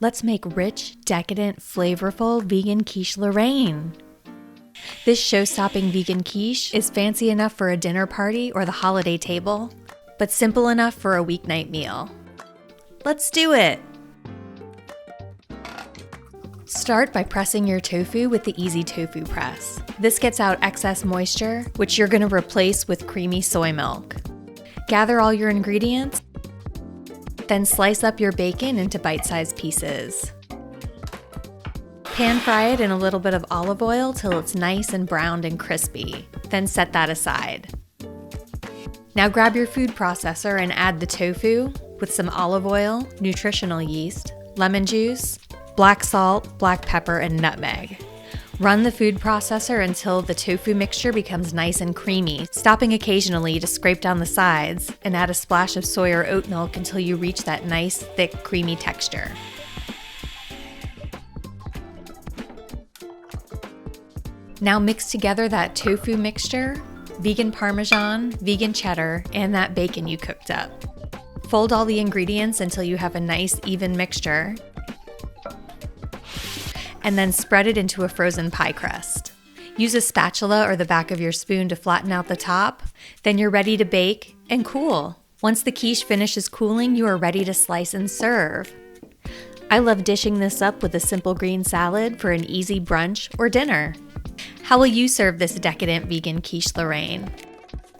Let's make rich, decadent, flavorful vegan quiche Lorraine. This show-stopping vegan quiche is fancy enough for a dinner party or the holiday table, but simple enough for a weeknight meal. Let's do it! Start by pressing your tofu with the Easy Tofu Press. This gets out excess moisture, which you're going to replace with creamy soy milk. Gather all your ingredients, then slice up your bacon into bite-sized pieces. Pan fry it in a little bit of olive oil till it's nice and browned and crispy, then set that aside. Now grab your food processor and add the tofu with some olive oil, nutritional yeast, lemon juice, black salt, black pepper, and nutmeg. Run the food processor until the tofu mixture becomes nice and creamy, stopping occasionally to scrape down the sides, and add a splash of soy or oat milk until you reach that nice, thick, creamy texture. Now mix together that tofu mixture, vegan parmesan, vegan cheddar, and that bacon you cooked up. Fold all the ingredients until you have a nice, even mixture, and then spread it into a frozen pie crust. Use a spatula or the back of your spoon to flatten out the top, then you're ready to bake and cool. Once the quiche finishes cooling, you are ready to slice and serve. I love dishing this up with a simple green salad for an easy brunch or dinner. How will you serve this decadent vegan quiche Lorraine?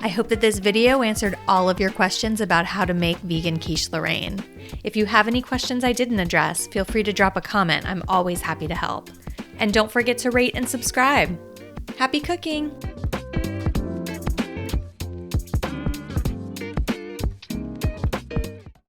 I hope that this video answered all of your questions about how to make vegan quiche Lorraine. If you have any questions I didn't address, feel free to drop a comment. I'm always happy to help. And don't forget to rate and subscribe. Happy cooking!